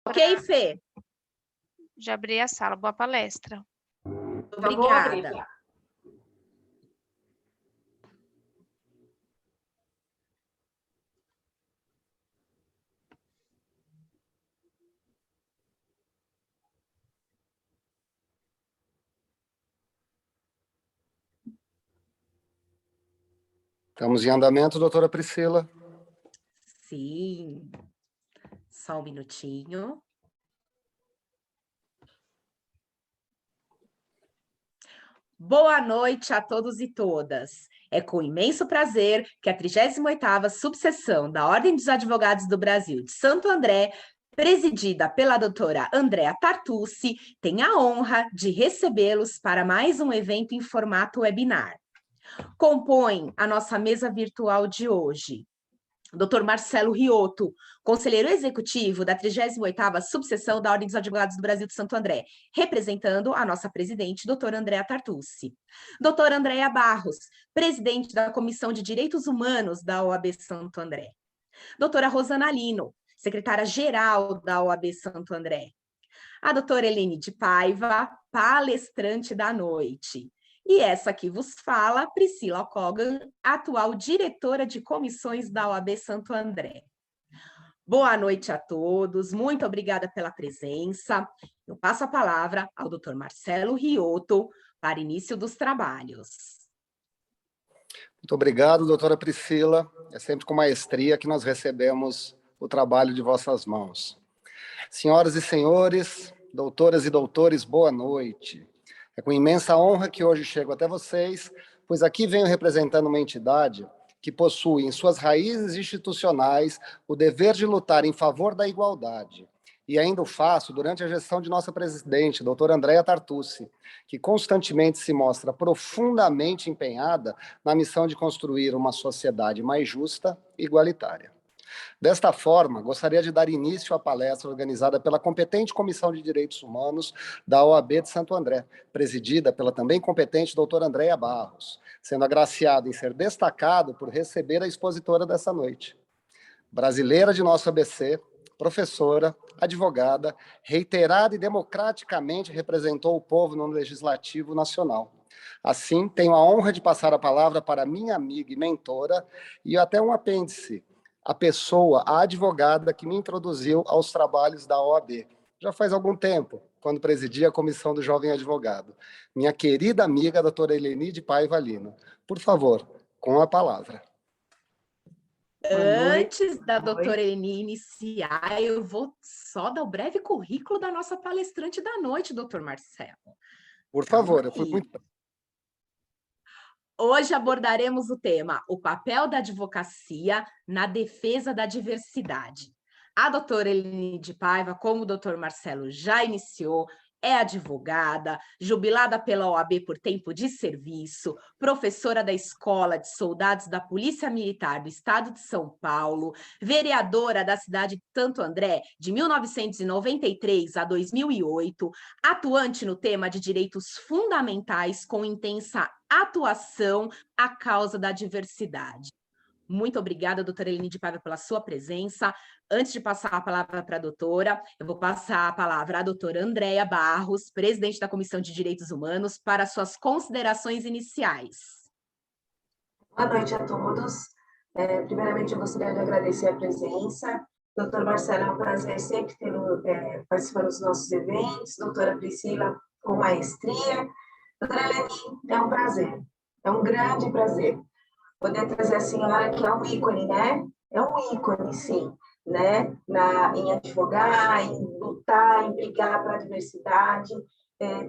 Ok, Fê? Já abri a sala. Boa palestra. Obrigada. Estamos em andamento, doutora Priscila. Sim. Só um minutinho. Boa noite a todos e todas. É com imenso prazer que a 38ª subseção da Ordem dos Advogados do Brasil de Santo André, presidida pela doutora Andréa Tartucci, tem a honra de recebê-los para mais um evento em formato webinar. Compõem a nossa mesa virtual de hoje Dr. Marcelo Riotto, conselheiro executivo da 38ª subseção da Ordem dos Advogados do Brasil de Santo André, representando a nossa presidente, doutora Andréa Tartucci. Doutora Andréa Barros, presidente da Comissão de Direitos Humanos da OAB Santo André. Doutora Rosana Lino, secretária-geral da OAB Santo André. A doutora Helene de Paiva, palestrante da noite. E essa que vos fala, Priscila Kogan, atual diretora de comissões da OAB Santo André. Boa noite a todos, muito obrigada pela presença. Eu passo a palavra ao Dr. Marcelo Riotto para início dos trabalhos. Muito obrigado, doutora Priscila. É sempre com maestria que nós recebemos o trabalho de vossas mãos. Senhoras e senhores, doutoras e doutores, boa noite. É com imensa honra que hoje chego até vocês, pois aqui venho representando uma entidade que possui em suas raízes institucionais o dever de lutar em favor da igualdade. E ainda o faço durante a gestão de nossa presidente, doutora Andréa Tartucci, que constantemente se mostra profundamente empenhada na missão de construir uma sociedade mais justa e igualitária. Desta forma, gostaria de dar início à palestra organizada pela competente Comissão de Direitos Humanos da OAB de Santo André, presidida pela também competente doutora Andréa Barros, sendo agraciado em ser destacado por receber a expositora dessa noite. Brasileira de nosso ABC, professora, advogada, reiterada e democraticamente representou o povo no Legislativo Nacional. Assim, tenho a honra de passar a palavra para minha amiga e mentora, e até um apêndice, a pessoa, a advogada que me introduziu aos trabalhos da OAB. Já faz algum tempo, quando presidia a Comissão do Jovem Advogado. Minha querida amiga, doutora Helene de Paiva Lino. Por favor, com a palavra. Antes da doutora Helene iniciar, eu vou só dar o breve currículo da nossa palestrante da noite, doutor Marcelo. Por favor, eu fui muito... Hoje abordaremos o tema, o papel da advocacia na defesa da diversidade. A doutora Helene de Paiva, como o doutor Marcelo já iniciou, é advogada, jubilada pela OAB por tempo de serviço, professora da Escola de Soldados da Polícia Militar do Estado de São Paulo, vereadora da cidade de Santo André de 1993 a 2008, atuante no tema de direitos fundamentais com intensa atuação à causa da diversidade. Muito obrigada, doutora Helene de Paiva, pela sua presença. Antes de passar a palavra para a doutora, eu vou passar a palavra à doutora Andréa Barros, presidente da Comissão de Direitos Humanos, para suas considerações iniciais. Boa noite a todos. Primeiramente, eu gostaria de agradecer a presença. Doutor Marcelo, é um prazer sempre tê-lo participando dos nossos eventos. Doutora Priscila, com maestria. Doutora Helene, é um prazer. É um grande prazer poder trazer a senhora, que é um ícone, né? É um ícone, sim, né? Em advogar, em lutar, em brigar para a diversidade.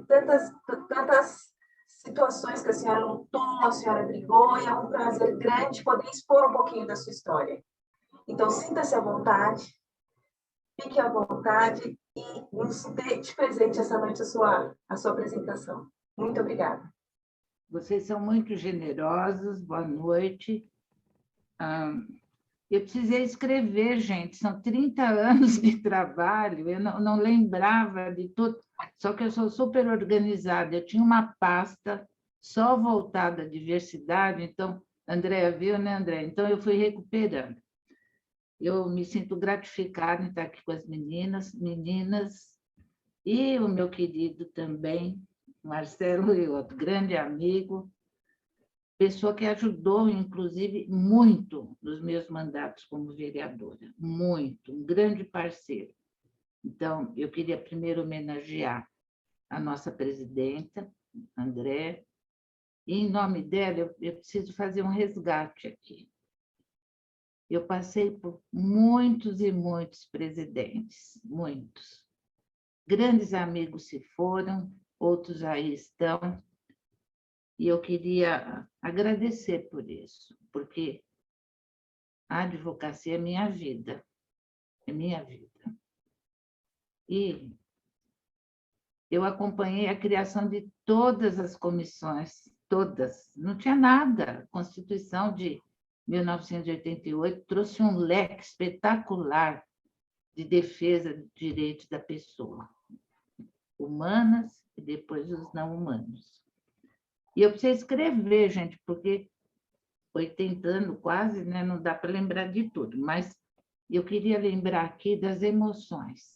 Tantas situações que a senhora lutou, a senhora brigou, e é um prazer grande poder expor um pouquinho da sua história. Então, sinta-se à vontade, fique à vontade e nos dê de presente essa noite a sua apresentação. Muito obrigada. Vocês são muito generosos, boa noite. Eu precisei escrever, gente, são 30 anos de trabalho, eu não lembrava de tudo, só que eu sou super organizada, eu tinha uma pasta só voltada à diversidade, então, Andréa viu, né, André? Então, eu fui recuperando. eu me sinto gratificada em estar aqui com as meninas, e o meu querido também, Marcelo, outro grande amigo, pessoa que ajudou, inclusive, muito nos meus mandatos como vereadora, muito, um grande parceiro. Então, eu queria primeiro homenagear a nossa presidenta, André, e, em nome dela, eu preciso fazer um resgate aqui. Eu passei por muitos e muitos presidentes, muitos. Grandes amigos se foram, outros aí estão, e eu queria agradecer por isso, porque a advocacia é minha vida, é minha vida. E eu acompanhei a criação de todas as comissões, todas, não tinha nada. A Constituição de 1988 trouxe um leque espetacular de defesa dos direitos da pessoa, humanas e depois os não humanos. E eu preciso escrever, gente, porque 80 anos quase, né, não dá para lembrar de tudo, mas eu queria lembrar aqui das emoções,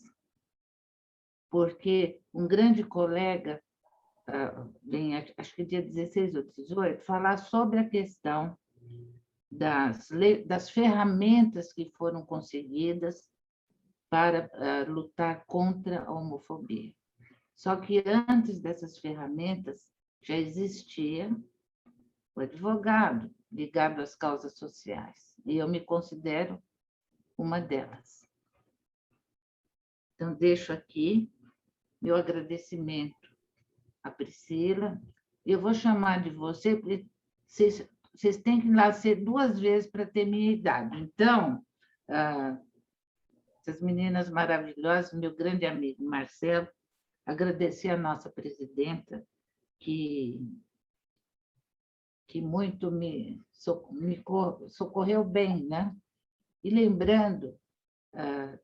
porque um grande colega, vem, acho que dia 16 ou 18, falar sobre a questão das ferramentas que foram conseguidas para lutar contra a homofobia. Só que antes dessas ferramentas já existia o advogado ligado às causas sociais, e eu me considero uma delas. Então, deixo aqui meu agradecimento à Priscila. Eu vou chamar de você, porque vocês têm que nascer 2 vezes para ter minha idade. Então, essas meninas maravilhosas, meu grande amigo Marcelo, agradecer a nossa presidenta, que muito me socorreu bem, né? E lembrando,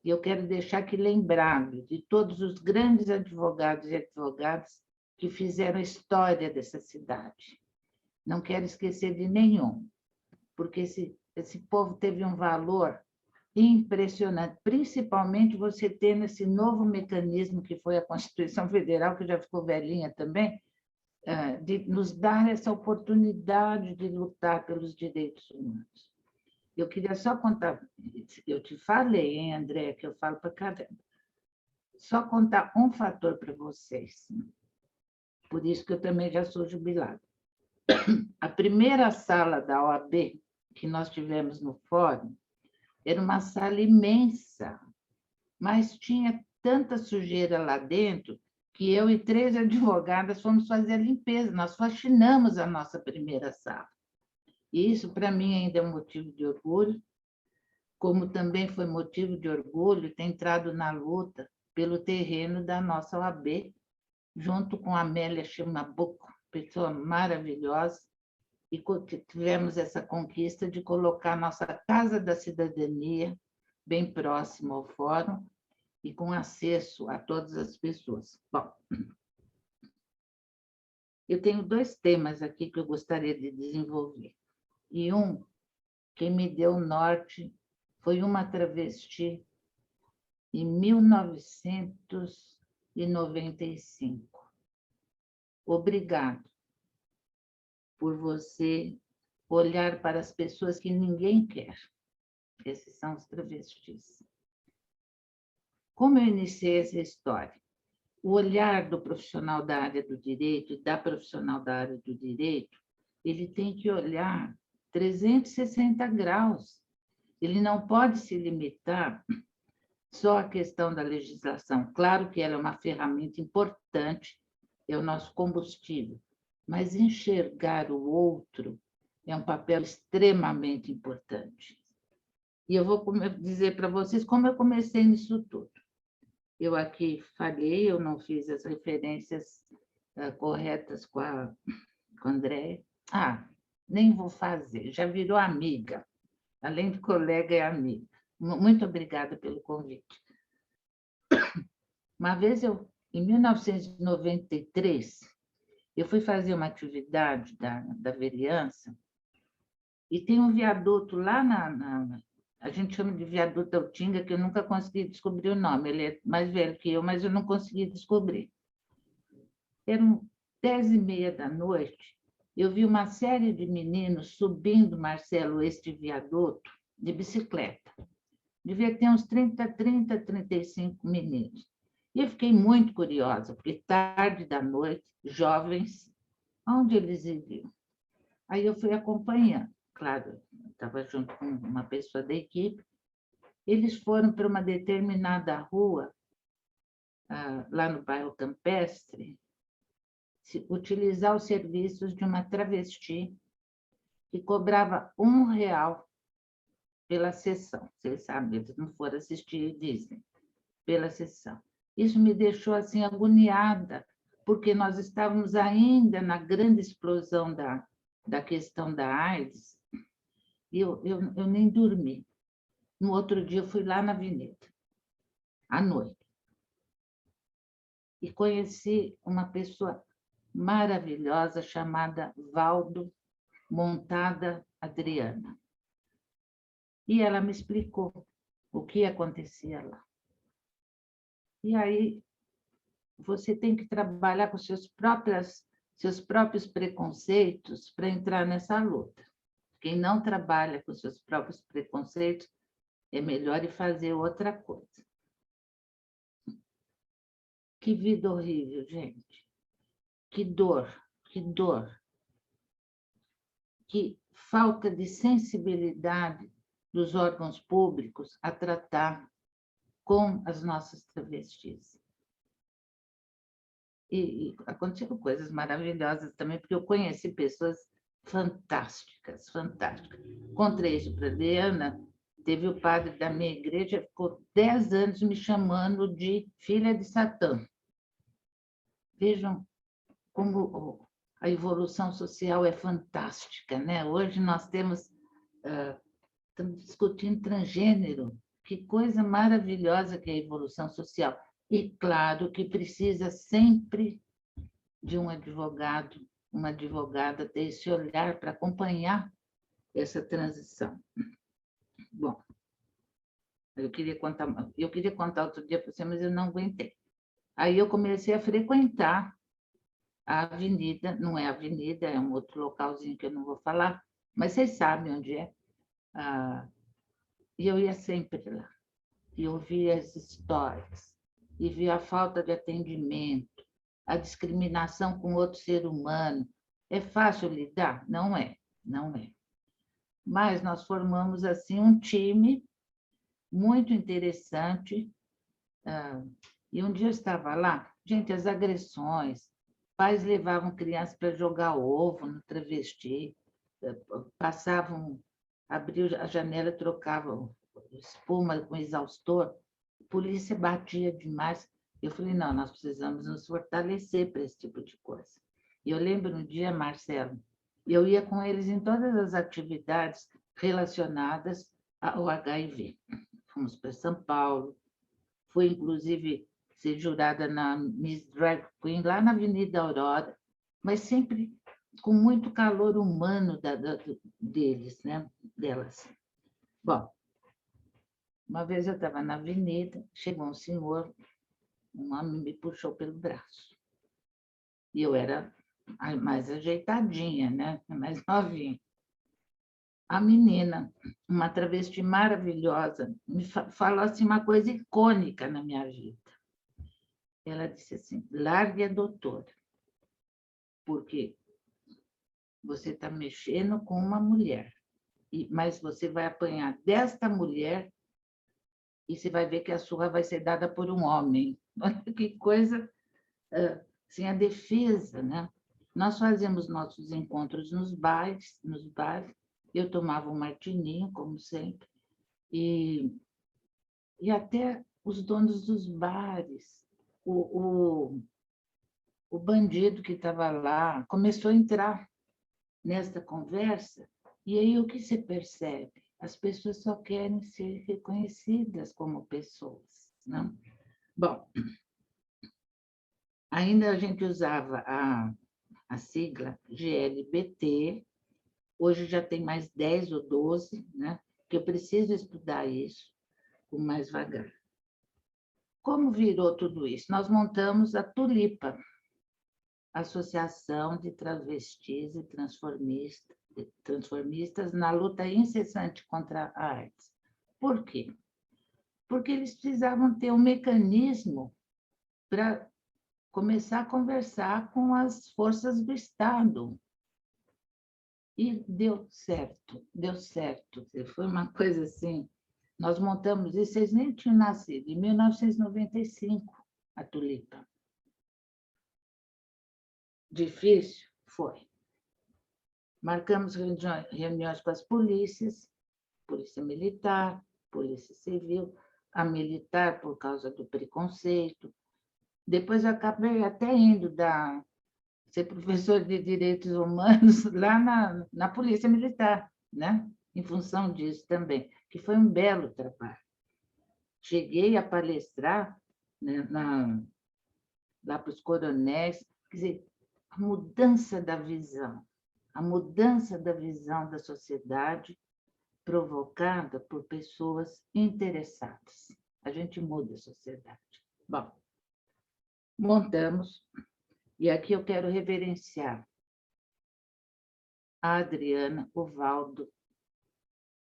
eu quero deixar aqui lembrado de todos os grandes advogados e advogadas que fizeram a história dessa cidade. Não quero esquecer de nenhum, porque esse povo teve um valor impressionante, principalmente você tendo esse novo mecanismo que foi a Constituição Federal, que já ficou velhinha também, de nos dar essa oportunidade de lutar pelos direitos humanos. Eu queria só contar, eu te falei, hein, André, que eu falo para caramba, só contar um fator para vocês, por isso que eu também já sou jubilada. A primeira sala da OAB que nós tivemos no fórum era uma sala imensa, mas tinha tanta sujeira lá dentro que eu e 3 advogadas fomos fazer a limpeza, nós faxinamos a nossa primeira sala. E isso, para mim, ainda é um motivo de orgulho, como também foi motivo de orgulho ter entrado na luta pelo terreno da nossa OAB, junto com a Amélia Chimabuco, pessoa maravilhosa, e tivemos essa conquista de colocar a nossa Casa da Cidadania bem próximo ao fórum e com acesso a todas as pessoas. Bom, eu tenho 2 temas aqui que eu gostaria de desenvolver. E quem me deu o norte foi uma travesti em 1995. Obrigado por você olhar para as pessoas que ninguém quer. Esses são os travestis. Como eu iniciei essa história? O olhar do profissional da área do direito e da profissional da área do direito, ele tem que olhar 360 graus. Ele não pode se limitar só à questão da legislação. Claro que ela é uma ferramenta importante, é o nosso combustível, mas enxergar o outro é um papel extremamente importante. E eu vou dizer para vocês como eu comecei nisso tudo. Eu aqui falhei, eu não fiz as referências corretas com a Andréia. Nem vou fazer, já virou amiga. Além de colega, é amiga. Muito obrigada pelo convite. Uma vez, em 1993, eu fui fazer uma atividade da vereança e tem um viaduto lá a gente chama de viaduto da Utinga, que eu nunca consegui descobrir o nome. Ele é mais velho que eu, mas eu não consegui descobrir. Eram 10h30 da noite, eu vi uma série de meninos subindo, Marcelo, este viaduto de bicicleta. Devia ter uns 35 meninos. E eu fiquei muito curiosa, porque tarde da noite, jovens, onde eles iriam? Aí eu fui acompanhando. Claro, estava junto com uma pessoa da equipe. Eles foram para uma determinada rua, lá no bairro Campestre, utilizar os serviços de uma travesti que cobrava R$ 1 pela sessão. Vocês sabem, eles não foram assistir Disney, pela sessão. Isso me deixou assim agoniada, porque nós estávamos ainda na grande explosão da questão da AIDS, e eu nem dormi. No outro dia, eu fui lá na avenida, à noite, e conheci uma pessoa maravilhosa chamada Valdo Montada Adriana. E ela me explicou o que acontecia lá. E aí, você tem que trabalhar com seus próprios preconceitos para entrar nessa luta. Quem não trabalha com seus próprios preconceitos, é melhor ir fazer outra coisa. Que vida horrível, gente. Que dor, que dor. Que falta de sensibilidade dos órgãos públicos a tratar com as nossas travestis. E aconteceram coisas maravilhosas também, porque eu conheci pessoas fantásticas, fantásticas. Contei isso para a Adriana, teve o padre da minha igreja, ficou 10 anos me chamando de filha de Satã. Vejam como a evolução social é fantástica, né? Hoje nós estamos discutindo transgênero, que coisa maravilhosa que é a evolução social. E claro que precisa sempre de um advogado, uma advogada ter esse olhar para acompanhar essa transição. Bom, eu queria contar outro dia para você, mas eu não aguentei. Aí eu comecei a frequentar a avenida, não é avenida, é um outro localzinho que eu não vou falar, mas vocês sabem onde é. E eu ia sempre lá, e ouvia as histórias, e via a falta de atendimento, a discriminação com outro ser humano. É fácil lidar? Não é, não é. Mas nós formamos, assim, um time muito interessante. E um dia eu estava lá, gente, as agressões, pais levavam crianças para jogar ovo no travesti, passavam, abriam a janela, trocavam espuma com exaustor, a polícia batia demais. Eu falei, não, nós precisamos nos fortalecer para esse tipo de coisa. E eu lembro um dia, Marcelo, eu ia com eles em todas as atividades relacionadas ao HIV. Fomos para São Paulo, fui, inclusive, ser jurada na Miss Drag Queen, lá na Avenida Aurora, mas sempre com muito calor humano deles, né? Delas. Bom, uma vez eu estava na avenida, chegou um senhor, um homem me puxou pelo braço. E eu era mais ajeitadinha, né? Mais novinha. A menina, uma travesti maravilhosa, me falou assim, uma coisa icônica na minha vida. Ela disse assim, largue a doutora, porque você está mexendo com uma mulher, mas você vai apanhar desta mulher e você vai ver que a sua vai ser dada por um homem. Olha que coisa, assim, a defesa, né? Nós fazíamos nossos encontros nos bares, eu tomava um martininho, como sempre, e até os donos dos bares, o bandido que estava lá começou a entrar nesta conversa, e aí o que se percebe? As pessoas só querem ser reconhecidas como pessoas, não? Bom, ainda a gente usava a sigla GLBT, hoje já tem mais 10 ou 12, né? que eu preciso estudar isso com mais vagar. Como virou tudo isso? Nós montamos a Tulipa, Associação de Travestis e Transformistas na luta incessante contra a AIDS. Por quê? Porque eles precisavam ter um mecanismo para começar a conversar com as forças do Estado. E deu certo, deu certo. Foi uma coisa assim. Nós montamos isso, vocês nem tinham nascido, em 1995, a Tulipa. Difícil? Foi. Marcamos reuniões com as polícias, Polícia Militar, Polícia Civil, a militar por causa do preconceito. Depois eu acabei até indo ser professor de Direitos Humanos lá na Polícia Militar, né? Em função disso também, que foi um belo trabalho. Cheguei a palestrar, né, lá para os coronéis, quer dizer, a mudança da visão da sociedade provocada por pessoas interessadas. A gente muda a sociedade. Bom, montamos, e aqui eu quero reverenciar a Adriana, o Valdo,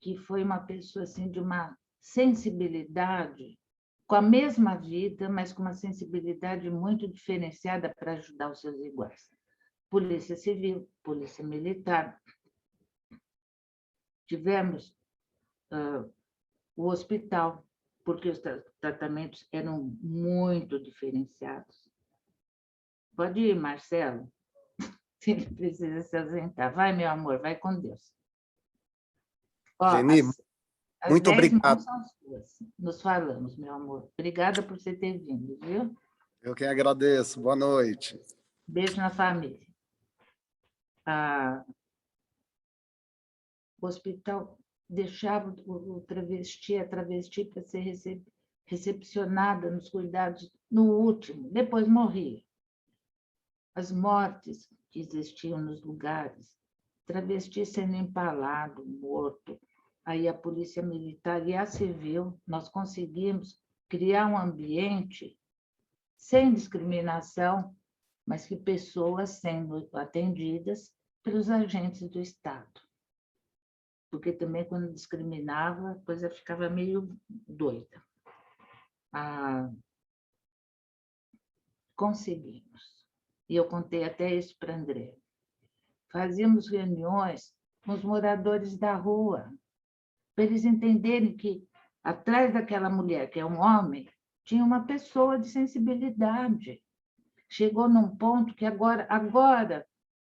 que foi uma pessoa assim, de uma sensibilidade, com a mesma vida, mas com uma sensibilidade muito diferenciada para ajudar os seus iguais. Polícia Civil, Polícia Militar. Tivemos o hospital, porque os tratamentos eram muito diferenciados. Pode ir, Marcelo, se ele precisa se ausentar. Vai, meu amor, vai com Deus. Ó, Geni, muito 10 obrigado. são suas. Nos falamos, meu amor. Obrigada por você ter vindo, viu? Eu que agradeço. Boa noite. Beijo na família. O hospital deixava a travesti para ser recepcionada nos cuidados no último, depois morria. As mortes que existiam nos lugares, travesti sendo empalado, morto. Aí a Polícia Militar e a Civil, nós conseguimos criar um ambiente sem discriminação, mas que pessoas sendo atendidas pelos agentes do Estado. Porque também, quando discriminava, a coisa ficava meio doida. Conseguimos. E eu contei até isso para André. Fazíamos reuniões com os moradores da rua, para eles entenderem que, atrás daquela mulher, que é um homem, tinha uma pessoa de sensibilidade. Chegou num ponto que agora,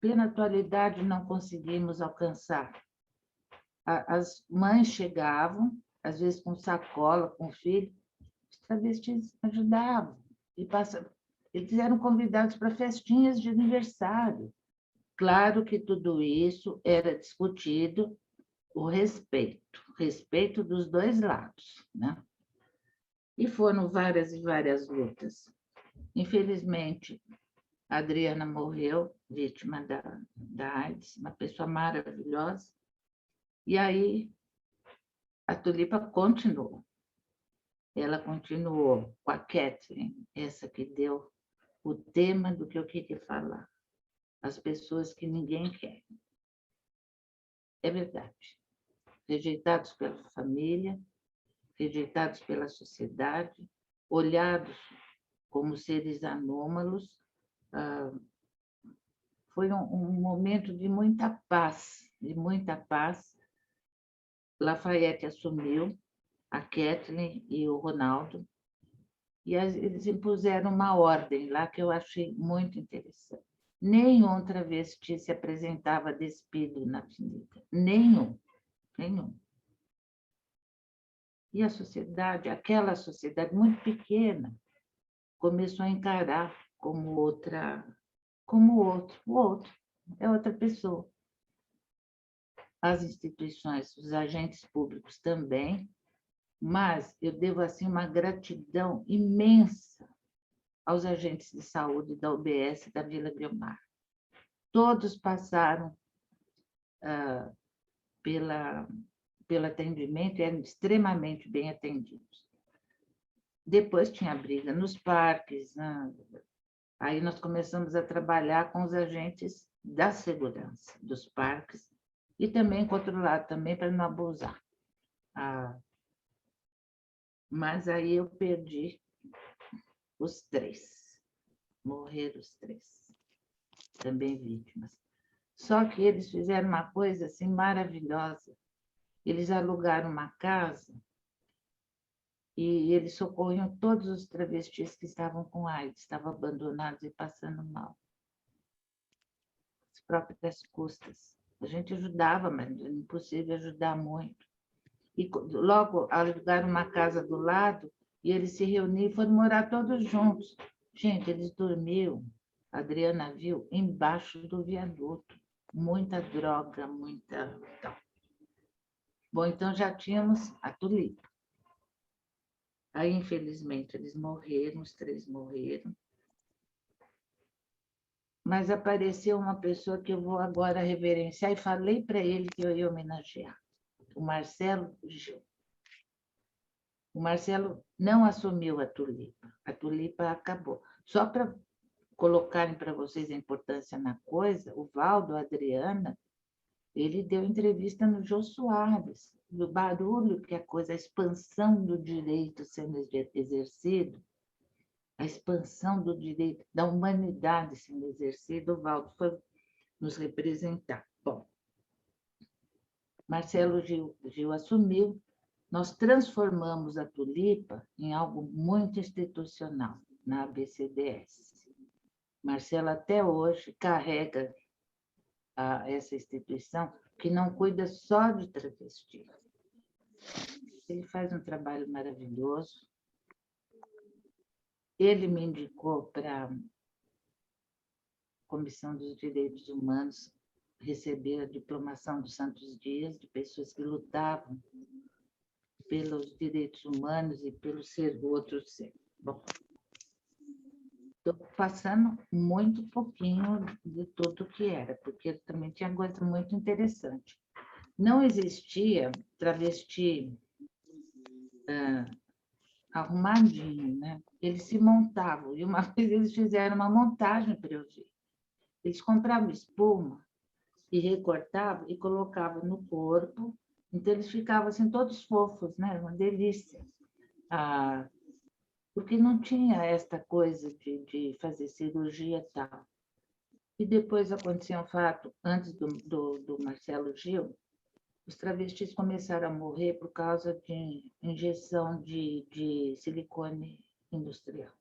plena atualidade, não conseguimos alcançar. As mães chegavam, às vezes com sacola, com filho, os travestis ajudavam. Eles eram convidados para festinhas de aniversário. Claro que tudo isso era discutido, o respeito dos dois lados, né? E foram várias e várias lutas. Infelizmente, a Adriana morreu, vítima da AIDS, uma pessoa maravilhosa. E aí, a Tulipa continuou. Ela continuou com a Kathleen, essa que deu o tema do que eu queria falar. As pessoas que ninguém quer. É verdade. Rejeitados pela família, rejeitados pela sociedade, olhados como seres anômalos. Foi um momento de muita paz, de muita paz. Lafayette assumiu, a Kathleen e o Ronaldo, e eles impuseram uma ordem lá que eu achei muito interessante. Nenhum travesti se apresentava despido na avenida. Nenhum. E a sociedade, aquela sociedade muito pequena, começou a encarar como outro. O outro é outra pessoa. As instituições, os agentes públicos também, mas eu devo assim uma gratidão imensa aos agentes de saúde da UBS da Vila Guiomar. Todos passaram pelo atendimento e eram extremamente bem atendidos. Depois tinha briga nos parques, né? Aí nós começamos a trabalhar com os agentes da segurança dos parques e também controlar também para não abusar. Mas aí eu perdi os 3, morreram os 3, também vítimas. Só que eles fizeram uma coisa assim maravilhosa. Eles alugaram uma casa e eles socorriam todos os travestis que estavam com AIDS, estavam abandonados e passando mal. As próprias custas. A gente ajudava, mas era impossível ajudar muito. E logo alugaram uma casa do lado e eles se reuniram e foram morar todos juntos. Gente, eles dormiam, a Adriana viu, embaixo do viaduto. Muita droga, muita... Bom, então já tínhamos a Tulipa. Aí, infelizmente, eles morreram, os 3 morreram. Mas apareceu uma pessoa que eu vou agora reverenciar e falei para ele que eu ia homenagear, o Marcelo Gil. O Marcelo não assumiu a Tulipa acabou. Só para colocarem para vocês a importância na coisa, o Valdo, a Adriana, ele deu entrevista no Jô Soares, do barulho que a coisa, a expansão do direito sendo exercido, a expansão do direito, da humanidade sendo exercida, o Valdo foi nos representar. Bom, Marcelo Gil assumiu, nós transformamos a Tulipa em algo muito institucional, na ABCDS. Marcelo até hoje carrega essa instituição, que não cuida só de travesti. Ele faz um trabalho maravilhoso. Ele me indicou para a Comissão dos Direitos Humanos receber a diplomação dos Santos Dias, de pessoas que lutavam pelos direitos humanos e pelo ser do outro ser. Bom, estou passando muito pouquinho de tudo que era, porque também tinha coisa muito interessante. Não existia travesti arrumadinho, né? Eles se montavam, e uma vez eles fizeram uma montagem para eu ver. Eles compravam espuma e recortavam e colocavam no corpo, então eles ficavam assim todos fofos, né? Uma delícia. Porque não tinha esta coisa de fazer cirurgia e tal. E depois aconteceu um fato, antes do Marcelo Gil, os travestis começaram a morrer por causa de injeção de silicone industrial.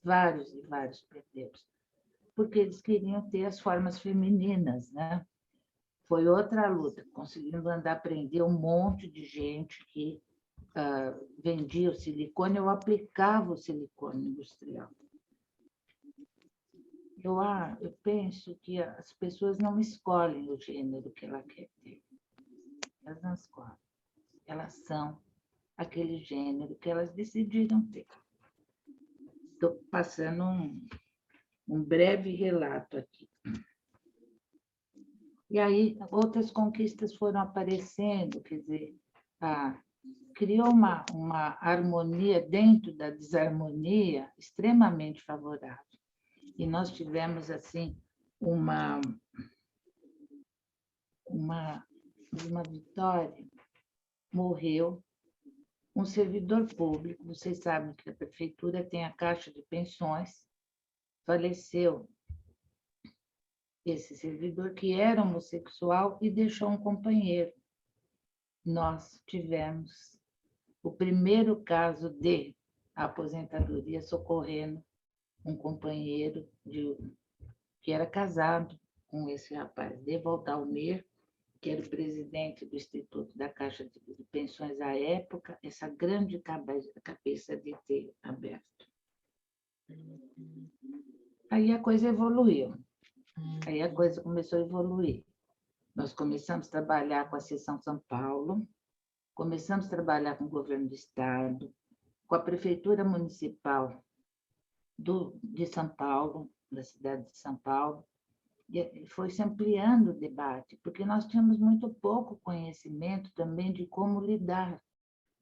Vários e vários perderam, porque eles queriam ter as formas femininas, né? Foi outra luta, conseguindo andar, prender um monte de gente que vendia o silicone, eu aplicava o silicone industrial. Eu penso que as pessoas não escolhem o gênero que ela quer ter. Elas não escolhem. Elas são aquele gênero que elas decidiram ter. Estou passando um breve relato aqui. E aí, outras conquistas foram aparecendo, quer dizer, criou uma harmonia dentro da desarmonia extremamente favorável. E nós tivemos, assim, uma vitória. Morreu um servidor público, vocês sabem que a prefeitura tem a Caixa de Pensões, faleceu esse servidor que era homossexual e deixou um companheiro. Nós tivemos o primeiro caso de aposentadoria socorrendo um companheiro que era casado com esse rapaz, Devaldo Almir, que era o presidente do Instituto da Caixa de Pensões à época, essa grande cabeça de ter aberto. Aí a coisa evoluiu. Aí a coisa começou a evoluir. Nós começamos a trabalhar com a Seção São Paulo, começamos a trabalhar com o governo do Estado, com a Prefeitura Municipal de São Paulo, da cidade de São Paulo, e foi se ampliando o debate, porque nós tínhamos muito pouco conhecimento também de como lidar.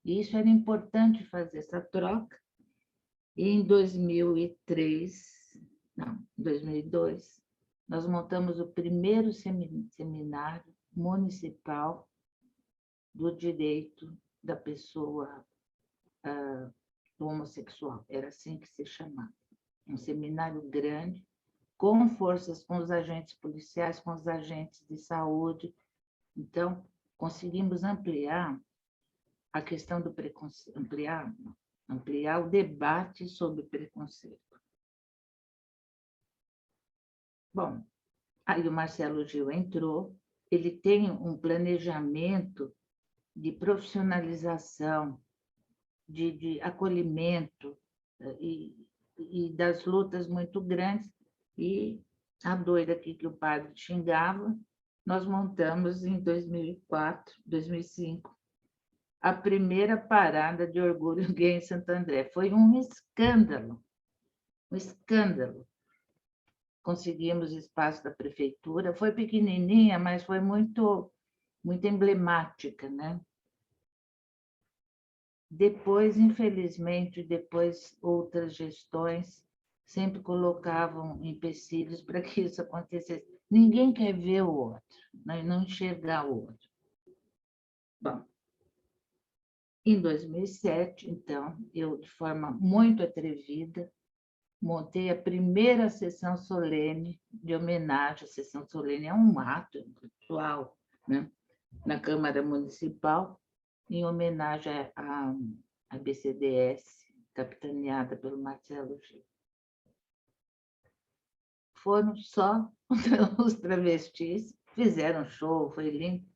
E isso era importante fazer essa troca. E em 2003, não, 2002, nós montamos o primeiro seminário municipal do direito da pessoa homossexual. Era assim que se chamava. Um seminário grande, com forças, com os agentes policiais, com os agentes de saúde. Então, conseguimos ampliar a questão do preconceito, ampliar o debate sobre preconceito. Bom, aí o Marcelo Gil entrou, ele tem um planejamento de profissionalização, de acolhimento e das lutas muito grandes, e a doida aqui que o padre xingava, nós montamos em 2004, 2005, a primeira parada de orgulho gay em Santo André. Foi um escândalo, um escândalo. Conseguimos espaço da prefeitura, foi pequenininha, mas foi muito emblemática, né? Depois, infelizmente, depois outras gestões sempre colocavam empecilhos para que isso acontecesse. Ninguém quer ver o outro, né? Não enxergar o outro. Bom, em 2007, então, eu, de forma muito atrevida, montei a primeira sessão solene de homenagem. A sessão solene é um ato ritual, né? Na Câmara Municipal, em homenagem à BCDS, capitaneada pelo Marcelo Gil. Foram só os travestis, fizeram show, foi lindo.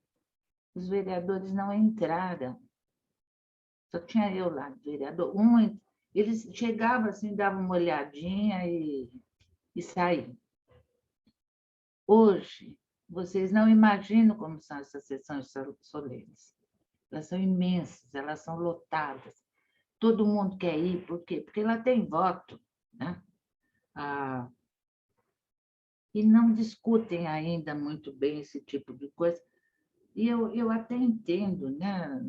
Os vereadores não entraram. Só tinha eu lá, vereador. Eles chegavam assim, davam uma olhadinha e saíam. Hoje, vocês não imaginam como são essas sessões solenes. Elas são imensas, elas são lotadas. Todo mundo quer ir, por quê? Porque lá tem voto, né? E não discutem ainda muito bem esse tipo de coisa. E eu até entendo, né?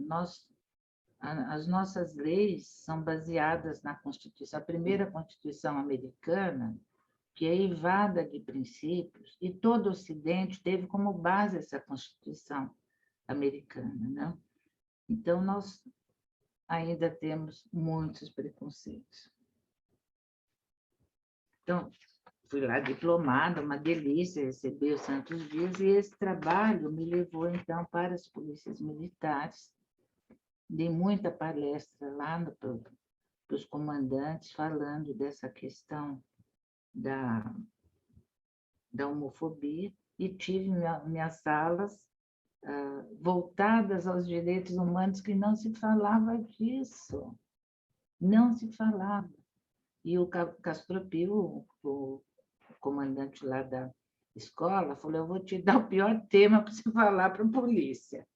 As nossas leis são baseadas na Constituição, a primeira Constituição americana, que é eivada de princípios, e todo o Ocidente teve como base essa Constituição americana, né? Então, nós ainda temos muitos preconceitos. Então, fui lá diplomada, uma delícia receber os Santos Dias, e esse trabalho me levou, então, para as polícias militares. Dei muita palestra lá para os comandantes, falando dessa questão da homofobia, e tive minhas salas voltadas aos direitos humanos, que não se falava disso, não se falava. E o Castropio, o comandante lá da escola, falou: eu vou te dar o pior tema para você falar para a polícia.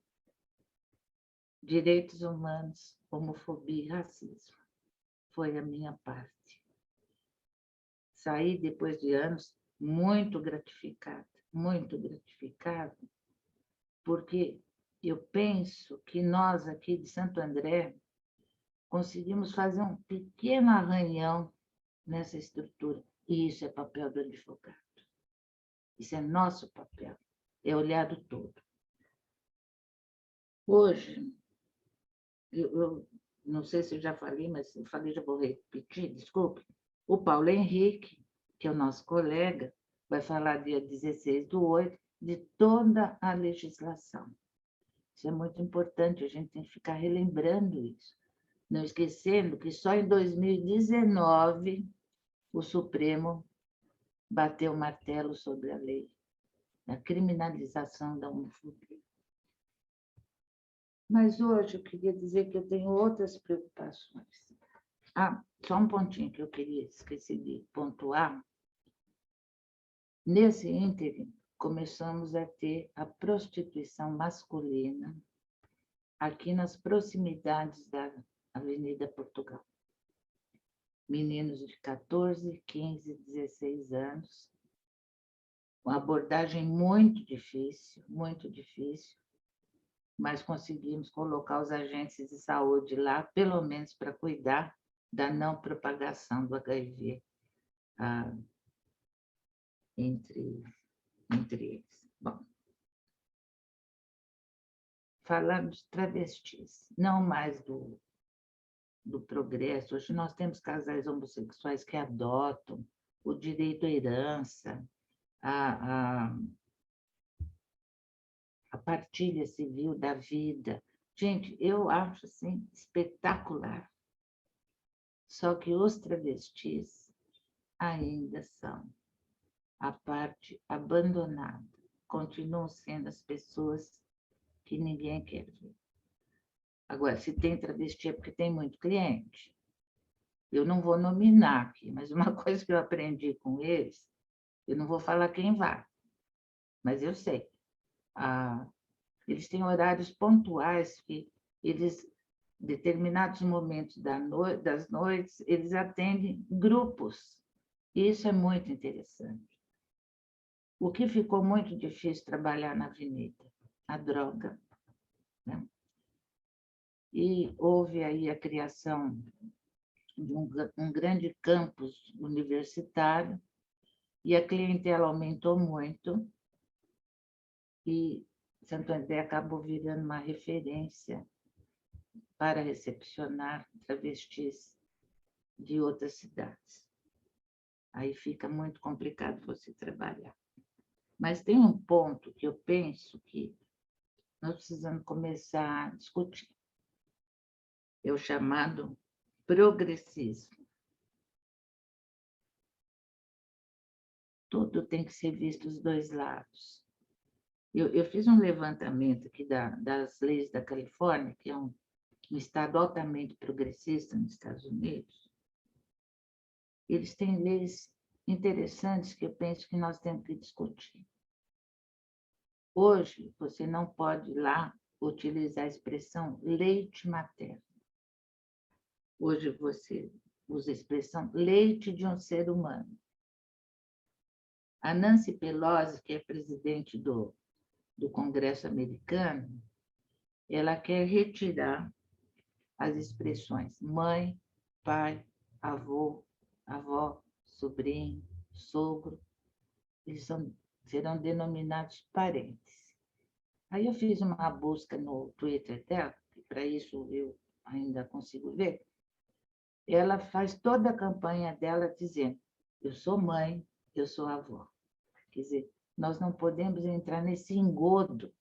Direitos humanos, homofobia e racismo. Foi a minha parte. Saí, depois de anos, muito gratificada, porque eu penso que nós aqui de Santo André conseguimos fazer um pequeno arranhão nessa estrutura, e isso é papel do advogado. Isso é nosso papel, é olhar do todo. Hoje, eu não sei se eu já falei, mas se eu falei, já vou repetir, desculpe. O Paulo Henrique, que é o nosso colega, vai falar dia 16/8 de toda a legislação. Isso é muito importante, a gente tem que ficar relembrando isso. Não esquecendo que só em 2019 o Supremo bateu o martelo sobre a lei da criminalização da homofobia. Mas hoje eu queria dizer que eu tenho outras preocupações. Só um pontinho que eu esqueci de pontuar. Nesse ínterim, começamos a ter a prostituição masculina aqui nas proximidades da Avenida Portugal. Meninos de 14, 15, 16 anos uma abordagem muito difícil, mas conseguimos colocar os agentes de saúde lá, pelo menos para cuidar da não propagação do HIV entre eles. Bom, falando de travestis, não mais do progresso. Hoje nós temos casais homossexuais que adotam, o direito à herança, a partilha civil da vida. Gente, eu acho assim espetacular. Só que os travestis ainda são a parte abandonada, continuam sendo as pessoas que ninguém quer ver. Agora, se tem travesti é porque tem muito cliente. Eu não vou nominar aqui, mas uma coisa que eu aprendi com eles, eu não vou falar quem vai, mas eu sei. Eles têm horários pontuais que eles, determinados momentos das noites, eles atendem grupos. E isso é muito interessante. O que ficou muito difícil trabalhar na avenida? A droga, né? E houve aí a criação de um grande campus universitário, e a clientela aumentou muito, e Santo André acabou virando uma referência para recepcionar travestis de outras cidades. Aí fica muito complicado você trabalhar. Mas tem um ponto que eu penso que nós precisamos começar a discutir. É o chamado progressismo. Tudo tem que ser visto dos dois lados. Eu fiz um levantamento aqui das leis da Califórnia, que é um estado altamente progressista nos Estados Unidos. Eles têm leis interessantes que eu penso que nós temos que discutir. Hoje, você não pode lá utilizar a expressão leite materno. Hoje você usa a expressão leite de um ser humano. A Nancy Pelosi, que é presidente do Congresso americano, ela quer retirar as expressões mãe, pai, avô, avó, sobrinho, sogro. Eles serão denominados parentes. Aí eu fiz uma busca no Twitter dela, e para isso eu ainda consigo ver. Ela faz toda a campanha dela dizendo: eu sou mãe, eu sou avó. Quer dizer, nós não podemos entrar nesse engodo,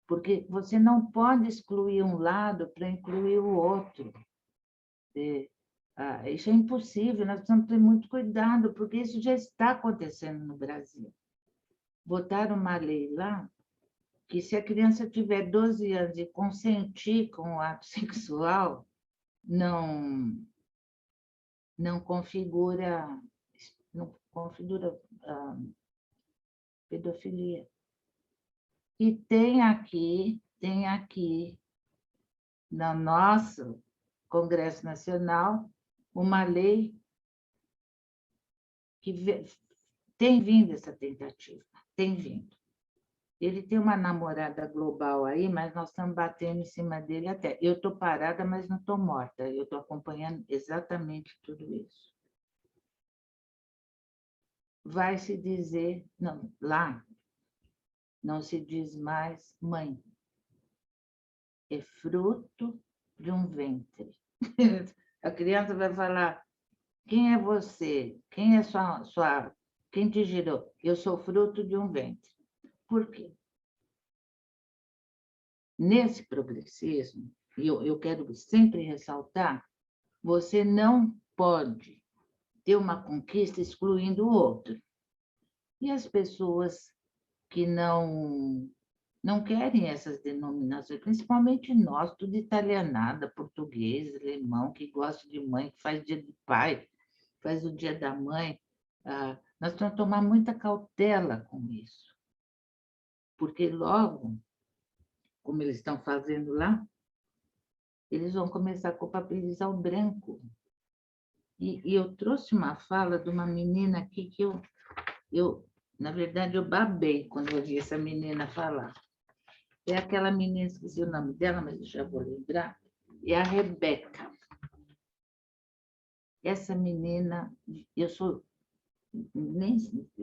porque você não pode excluir um lado para incluir o outro. Isso é impossível, nós precisamos ter muito cuidado, porque isso já está acontecendo no Brasil. Botaram uma lei lá que, se a criança tiver 12 anos e consentir com o ato sexual, não configura pedofilia. E tem aqui, no nosso Congresso Nacional, uma lei que tem vindo essa tentativa, tem vindo. Ele tem uma namorada global aí, mas nós estamos batendo em cima dele até. Eu estou parada, mas não estou morta. Eu estou acompanhando exatamente tudo isso. Vai se dizer, não, lá não se diz mais mãe. É fruto de um ventre. A criança vai falar: quem é você? Quem é quem te gerou? Eu sou fruto de um ventre. Por quê? Nesse progressismo, e eu quero sempre ressaltar, você não pode ter uma conquista excluindo o outro. E as pessoas que não querem essas denominações, principalmente nós, tudo italianada, português, alemão, que gosta de mãe, que faz dia do pai, faz o dia da mãe. Nós temos que tomar muita cautela com isso, porque logo, como eles estão fazendo lá, eles vão começar a culpabilizar o branco. E eu trouxe uma fala de uma menina aqui que eu Na verdade, eu babei quando eu ouvi essa menina falar. É aquela menina, esqueci o nome dela, mas eu já vou lembrar. É a Rebeca. Essa menina, nem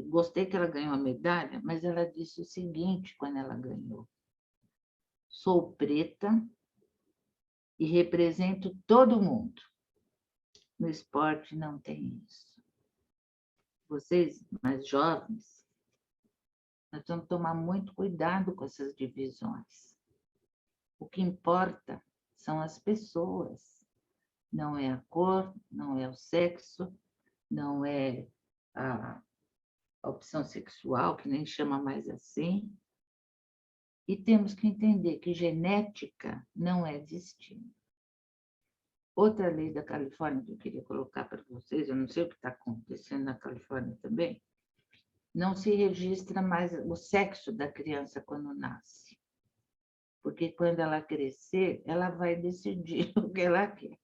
gostei que ela ganhou a medalha, mas ela disse o seguinte quando ela ganhou: sou preta e represento todo mundo. No esporte não tem isso. Vocês, mais jovens, nós temos que tomar muito cuidado com essas divisões. O que importa são as pessoas. Não é a cor, não é o sexo, não é a opção sexual, que nem chama mais assim. E temos que entender que genética não é destino. Outra lei da Califórnia que eu queria colocar para vocês, eu não sei o que está acontecendo na Califórnia também, não se registra mais o sexo da criança quando nasce. Porque quando ela crescer, ela vai decidir o que ela quer.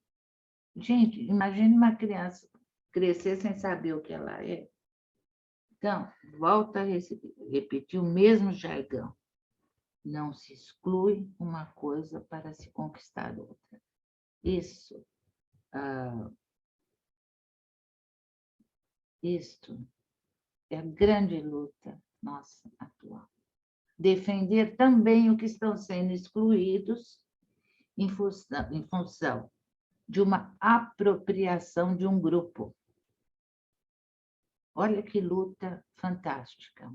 Gente, imagine uma criança crescer sem saber o que ela é. Então, volta a repetir o mesmo jargão. Não se exclui uma coisa para se conquistar outra. Isto é a grande luta nossa atual. Defender também o que estão sendo excluídos em função de uma apropriação de um grupo. Olha que luta fantástica.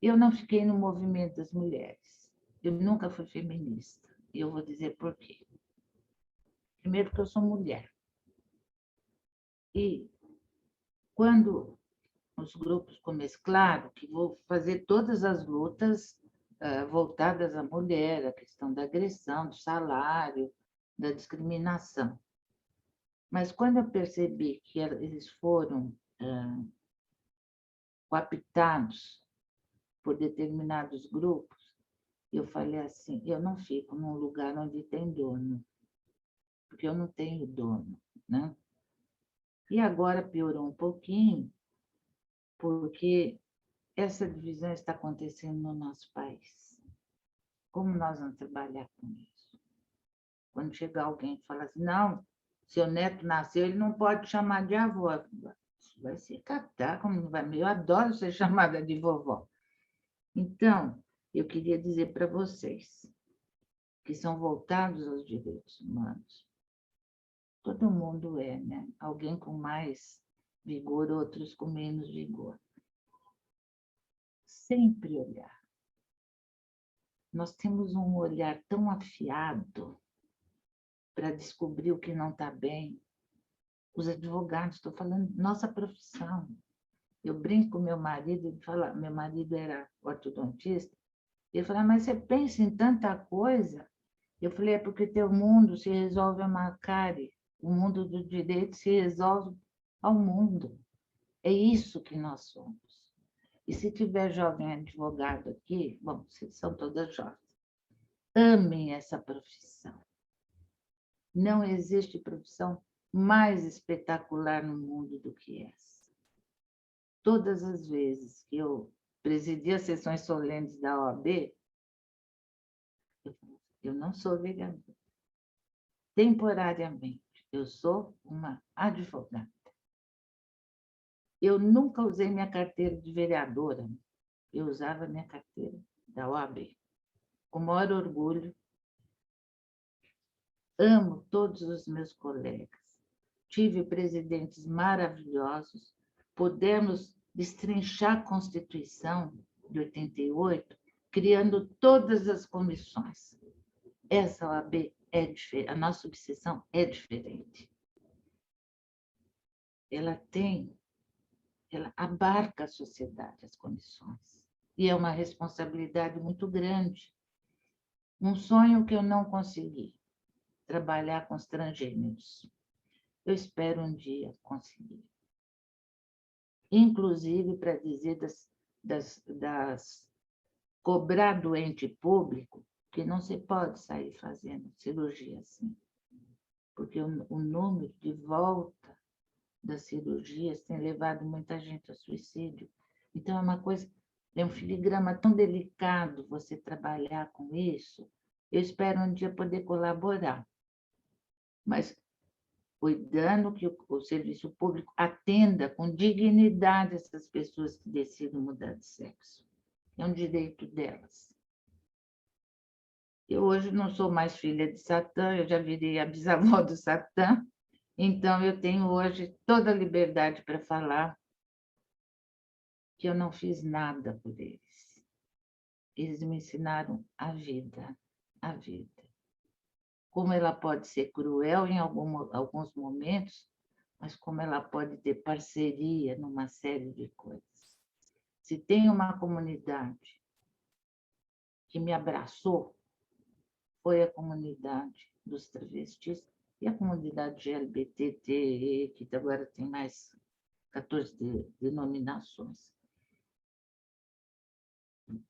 Eu não fiquei no movimento das mulheres. Eu nunca fui feminista. E eu vou dizer por quê. Primeiro, porque eu sou mulher. E quando os grupos começam, claro que vou fazer todas as lutas voltadas à mulher, a questão da agressão, do salário, da discriminação. Mas quando eu percebi que eles foram cooptados por determinados grupos, eu falei assim, eu não fico num lugar onde tem dono, porque eu não tenho dono, né? E agora piorou um pouquinho, porque essa divisão está acontecendo no nosso país. Como nós vamos trabalhar com isso? Quando chegar alguém e falar assim, não, seu neto nasceu, ele não pode chamar de avó. Vai se catar, como não vai? Eu adoro ser chamada de vovó. Então, eu queria dizer para vocês que são voltados aos direitos humanos. Todo mundo é, né? Alguém com mais vigor, outros com menos vigor. Sempre olhar. Nós temos um olhar tão afiado para descobrir o que não está bem. Os advogados, estou falando nossa profissão. Eu brinco com meu marido, ele fala, meu marido era ortodontista, ele fala, mas você pensa em tanta coisa? Eu falei, é porque teu mundo se resolve a uma cárie, o mundo do direito se resolve ao mundo. É isso que nós somos. E se tiver jovem advogado aqui, bom, vocês são todas jovens, amem essa profissão. Não existe profissão mais espetacular no mundo do que essa. Todas as vezes que eu presidi as sessões solenes da OAB, eu não sou vereadora. Temporariamente, eu sou uma advogada. Eu nunca usei minha carteira de vereadora, eu usava minha carteira da OAB. Com o maior orgulho, amo todos os meus colegas. Tive presidentes maravilhosos, pudemos destrinchar a Constituição de 88, criando todas as comissões. Essa OAB é diferente, a nossa obsessão é diferente. Ela abarca a sociedade, as comissões, e é uma responsabilidade muito grande. Um sonho que eu não consegui, trabalhar com os transgêneros. Eu espero um dia conseguir. Inclusive para dizer cobrar do ente público que não se pode sair fazendo cirurgia assim, porque o número de volta das cirurgias tem levado muita gente ao suicídio, Então, é uma coisa, é um filigrama tão delicado você trabalhar com isso. Eu espero um dia poder colaborar, mas cuidando que o serviço público atenda com dignidade essas pessoas que decidem mudar de sexo. É um direito delas. Eu hoje não sou mais filha de Satã, eu já virei a bisavó do Satã, então eu tenho hoje toda a liberdade para falar que eu não fiz nada por eles. Eles me ensinaram a vida, a vida. Como ela pode ser cruel em alguns momentos, mas como ela pode ter parceria numa série de coisas. Se tem uma comunidade que me abraçou, foi a comunidade dos travestis e a comunidade LGBT, que agora tem mais 14 denominações.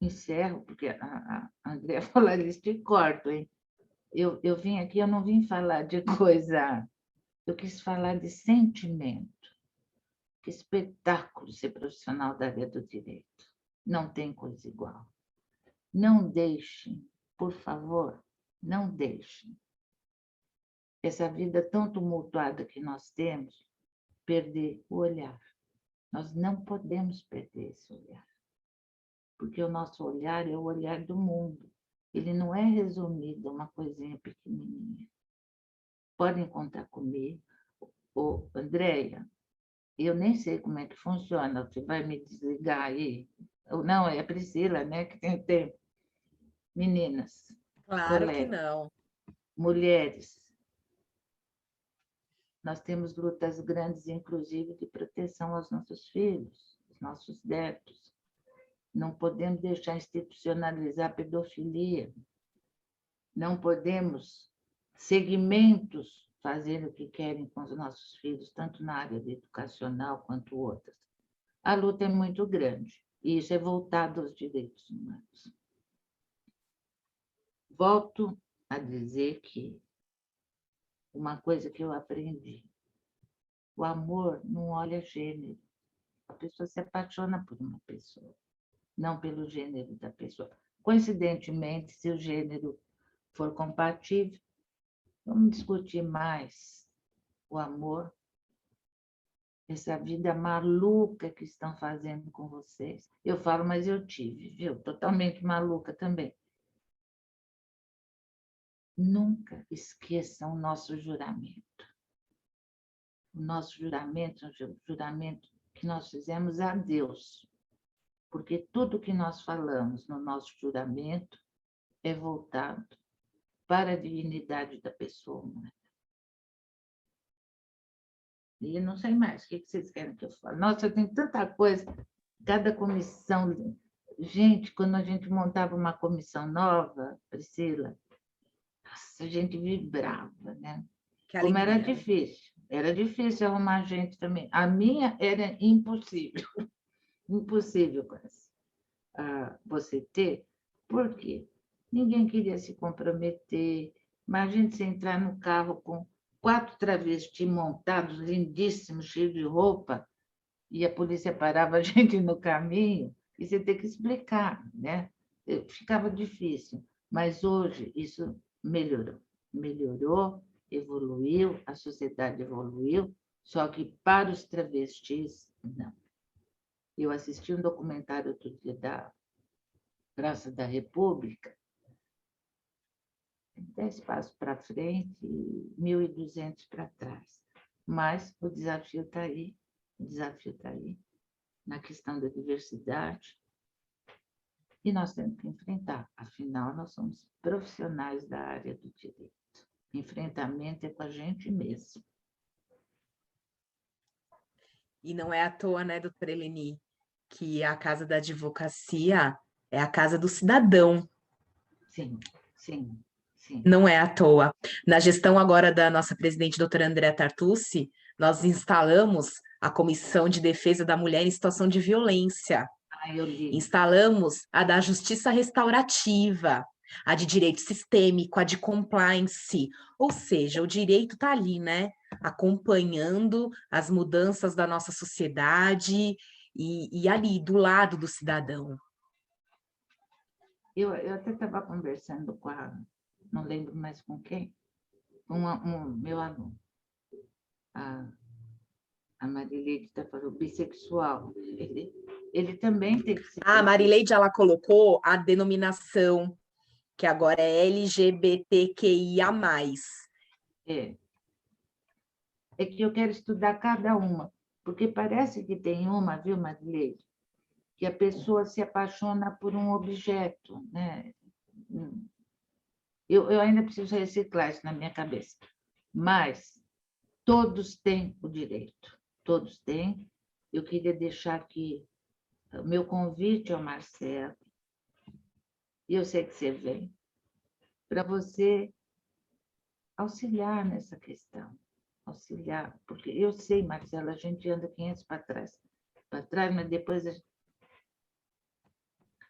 Encerro, porque a Andréa falou isso, te corto, hein? Eu vim aqui, eu não vim falar de coisa, eu quis falar de sentimento. Que espetáculo ser profissional da área do direito. Não tem coisa igual. Não deixem, por favor, não deixem essa vida tão tumultuada que nós temos, perder o olhar. Nós não podemos perder esse olhar, porque o nosso olhar é o olhar do mundo. Ele não é resumido a uma coisinha pequenininha. Podem contar comigo. Ô, Andréia, eu nem sei como é que funciona, você vai me desligar aí? Não, é a Priscila, né, que tem tempo. Meninas, Claro que colegas, não. mulheres, nós temos lutas grandes, inclusive, de proteção aos nossos filhos, aos nossos netos. Não podemos deixar institucionalizar a pedofilia. Não podemos segmentos fazer o que querem com os nossos filhos, tanto na área educacional quanto outras. A luta é muito grande, e isso é voltado aos direitos humanos. Volto a dizer que uma coisa que eu aprendi, o amor não olha gênero. A pessoa se apaixona por uma pessoa, não pelo gênero da pessoa. Coincidentemente, se o gênero for compatível, vamos discutir mais o amor, essa vida maluca que estão fazendo com vocês. Eu falo, mas eu tive, viu? Totalmente maluca também. Nunca esqueçam o nosso juramento. O nosso juramento é um juramento que nós fizemos a Deus, porque tudo que nós falamos no nosso juramento é voltado para a dignidade da pessoa humana. E não sei mais, o que vocês querem que eu fale? Nossa, tem tanta coisa, cada comissão... Gente, quando a gente montava uma comissão nova, Priscila, nossa, a gente vibrava, né? Que Como era alegria. difícil arrumar gente também. A minha era impossível, impossível você ter, por quê? Ninguém queria se comprometer. Imagina você entrar no carro com 4 travestis montados, lindíssimos, cheios de roupa, e a polícia parava a gente no caminho, e você tem que explicar, né? Ficava difícil, mas hoje isso melhorou, evoluiu, a sociedade evoluiu, só que para os travestis, não. Eu assisti um documentário outro dia da Praça da República, 10 passos para frente e 1.200 para trás. Mas o desafio está aí, na questão da diversidade, e nós temos que enfrentar. Afinal, nós somos profissionais da área do direito. Enfrentamento é com a gente mesmo. E não é à toa, né, doutora Eleni, que a Casa da Advocacia é a casa do cidadão. Sim, sim, sim. Não é à toa. Na gestão agora da nossa presidente, doutora Andréa Tartucci, nós instalamos a Comissão de Defesa da Mulher em Situação de Violência. Eu li. Instalamos a da Justiça Restaurativa, a de Direito Sistêmico, a de Compliance. Ou seja, o direito está ali, né? Acompanhando as mudanças da nossa sociedade e ali, do lado do cidadão. Eu até estava conversando com não lembro mais com quem, meu aluno, a Marileide está falando, bissexual. Ele também tem que se... A Marileide, ela colocou a denominação, que agora é LGBTQIA+. É que eu quero estudar cada uma, porque parece que tem uma, viu, Marileide, que a pessoa se apaixona por um objeto, né? Eu ainda preciso reciclar isso na minha cabeça, mas todos têm o direito, todos têm. Eu queria deixar aqui o meu convite ao Marcelo, e eu sei que você vem, para você auxiliar nessa questão, auxiliar, porque eu sei, Marcelo, a gente anda 500 para trás, mas depois...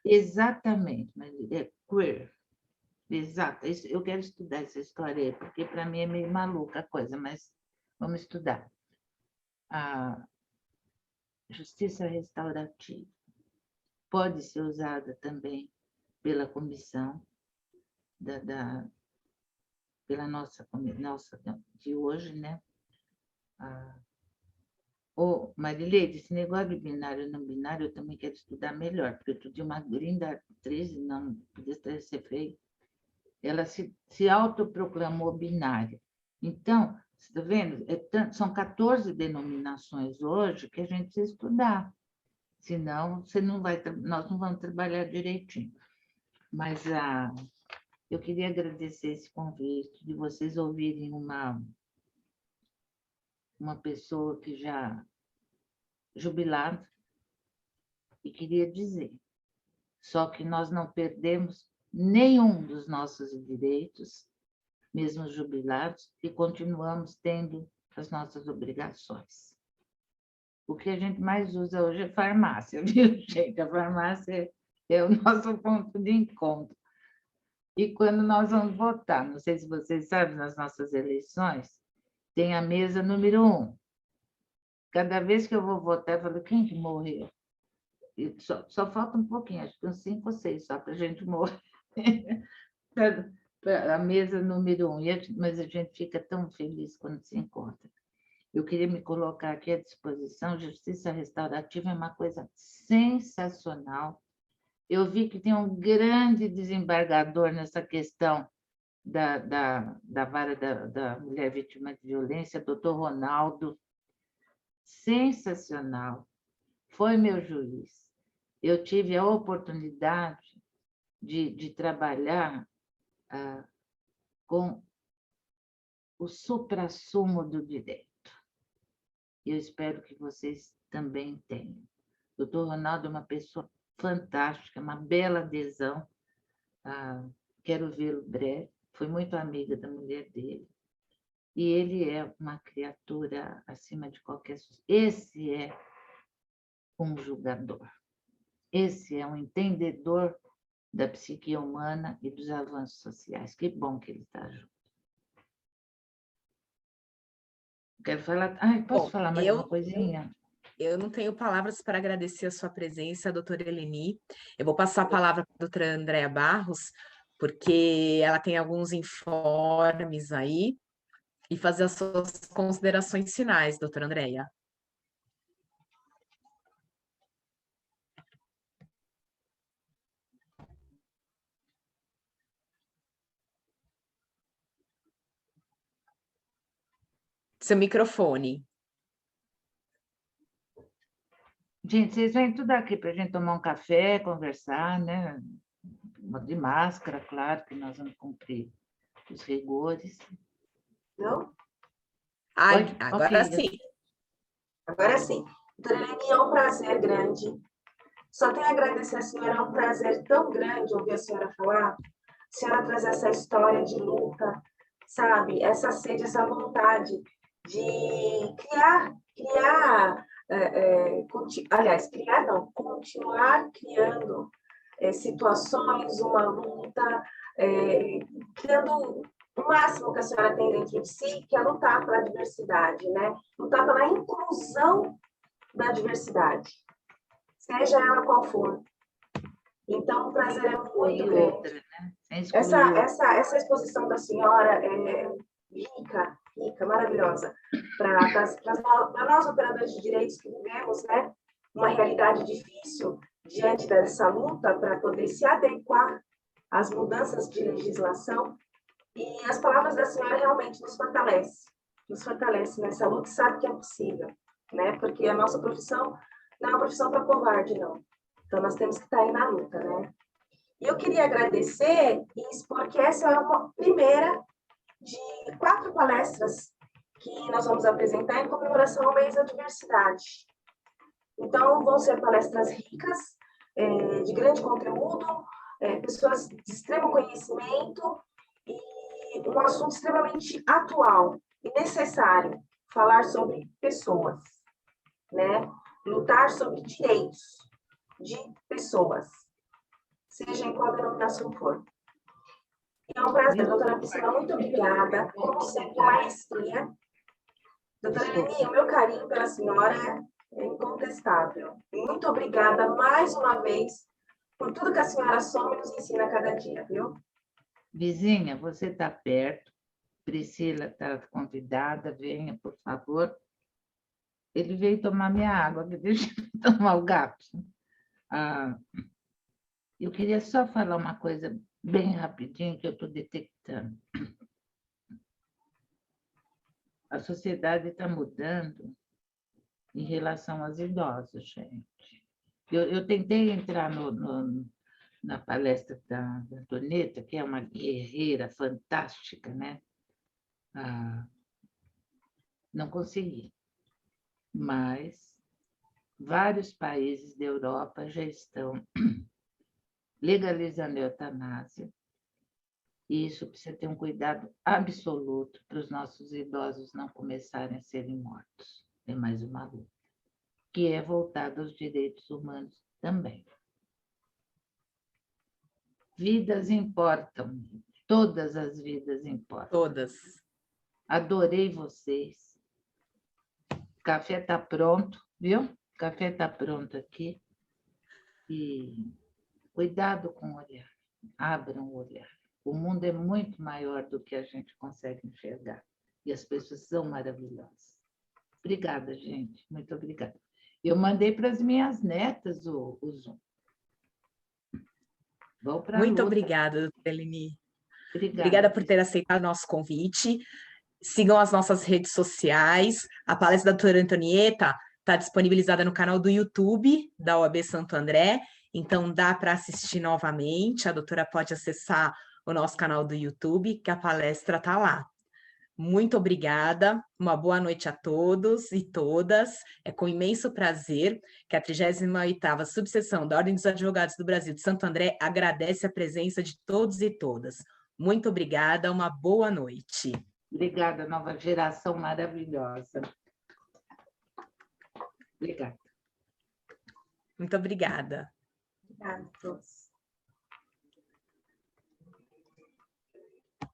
Exatamente, mas é queer. Exato, eu quero estudar essa história aí, porque para mim é meio maluca a coisa, mas vamos estudar. A justiça restaurativa pode ser usada também pela comissão, pela nossa de hoje, né? Marileide, esse negócio de binário e não binário, eu também quero estudar melhor, porque eu tinha uma linda atriz, não podia ser feio, ela se autoproclamou binária. Então, você está vendo? São 14 denominações hoje que a gente precisa estudar, senão nós não vamos trabalhar direitinho. Mas eu queria agradecer esse convite, de vocês ouvirem uma pessoa que já jubilada, e queria dizer, só que nós não perdemos nenhum dos nossos direitos, mesmo jubilados, e continuamos tendo as nossas obrigações. O que a gente mais usa hoje é farmácia, viu, gente? A farmácia é o nosso ponto de encontro. E quando nós vamos votar, não sei se vocês sabem, nas nossas eleições, tem a mesa número 1. Cada vez que eu vou votar, eu falo, quem que morreu? E só falta um pouquinho, acho que uns 5 ou 6 só para a gente morrer. A mesa número 1, mas a gente fica tão feliz quando se encontra. Eu queria me colocar aqui à disposição. Justiça restaurativa é uma coisa sensacional. Eu vi que tem um grande desembargador nessa questão da vara da mulher vítima de violência, doutor Ronaldo. Sensacional. Foi meu juiz. Eu tive a oportunidade de trabalhar com o suprassumo do direito. Eu espero que vocês também tenham. O doutor Ronaldo é uma pessoa fantástica, uma bela adesão. Quero vê-lo breve. Fui muito amiga da mulher dele. E ele é uma criatura acima de qualquer... Esse é um julgador. Esse é um entendedor da psique humana e dos avanços sociais. Que bom que ele está junto. Quero falar... posso falar mais uma coisinha? Eu não tenho palavras para agradecer a sua presença, doutora Eleni. Eu vou passar a palavra para a doutora Andréa Barros, porque ela tem alguns informes aí, e fazer as suas considerações finais, doutora Andréa. Seu microfone. Gente, vocês vêm tudo aqui para a gente tomar um café, conversar, né? De máscara, claro, que nós vamos cumprir os rigores. Não? Agora Ok. sim. Agora sim. Doutora Eleni, é um prazer grande. Só tenho a agradecer a senhora, é um prazer tão grande ouvir a senhora falar. A senhora traz essa história de luta, sabe? Essa sede, essa vontade de continuar criando situações, uma luta, criando o máximo que a senhora tem dentro de si, que é lutar pela diversidade, né? Lutar pela inclusão da diversidade. seja ela qual for. Então, o prazer é muito grande. Outra, né? Sem excluir outra. Essa exposição da senhora é rica, maravilhosa, para nós operadores de direitos que vivemos, né, uma realidade difícil diante dessa luta para poder se adequar às mudanças de legislação. E as palavras da senhora realmente nos fortalece nessa luta e sabe que é possível, né? Porque a nossa profissão não é uma profissão para covarde, não. Então, nós temos que estar aí na luta, né? E eu queria agradecer e expor que essa é uma primeira de 4 palestras que nós vamos apresentar em comemoração ao mês da diversidade. Então, vão ser palestras ricas, de grande conteúdo, pessoas de extremo conhecimento e um assunto extremamente atual e necessário, falar sobre pessoas, né? Lutar sobre direitos de pessoas, seja em qual denominação for. É um prazer, doutora Priscila, muito obrigada, como sempre, maestria. Doutora Eleni, o meu carinho pela senhora é incontestável. Muito obrigada mais uma vez por tudo que a senhora soma e nos ensina a cada dia, viu? Vizinha, você está perto, Priscila está convidada, venha, por favor. Ele veio tomar minha água, que deixa eu tomar o gato. Eu queria só falar uma coisa bem rapidinho que eu estou detectando. A sociedade está mudando em relação aos idosos, gente. Eu tentei entrar na palestra da Doneta, que é uma guerreira fantástica, né? Não consegui. Mas vários países da Europa já estão legalizando a eutanásia, e isso precisa ter um cuidado absoluto para os nossos idosos não começarem a serem mortos. É mais uma luta, que é voltada aos direitos humanos também. Vidas importam, todas as vidas importam. Todas. Adorei vocês. O café está pronto, viu? O café está pronto aqui. E cuidado com o olhar, abram o olhar. O mundo é muito maior do que a gente consegue enxergar. E as pessoas são maravilhosas. Obrigada, gente. Muito obrigada. Eu mandei para as minhas netas o Zoom. Vão para a Muito luta. obrigada, doutora Eleni. Obrigada. Obrigada por ter aceitado o nosso convite. Sigam as nossas redes sociais. A palestra da doutora Antonieta está disponibilizada no canal do YouTube da OAB Santo André. Então, dá para assistir novamente. A doutora pode acessar o nosso canal do YouTube, que a palestra está lá. Muito obrigada, uma boa noite a todos e todas. É com imenso prazer que a 38ª Subseção da Ordem dos Advogados do Brasil de Santo André agradece a presença de todos e todas. Muito obrigada, uma boa noite. Obrigada, nova geração maravilhosa. Obrigada. Muito obrigada. Obrigada a todos.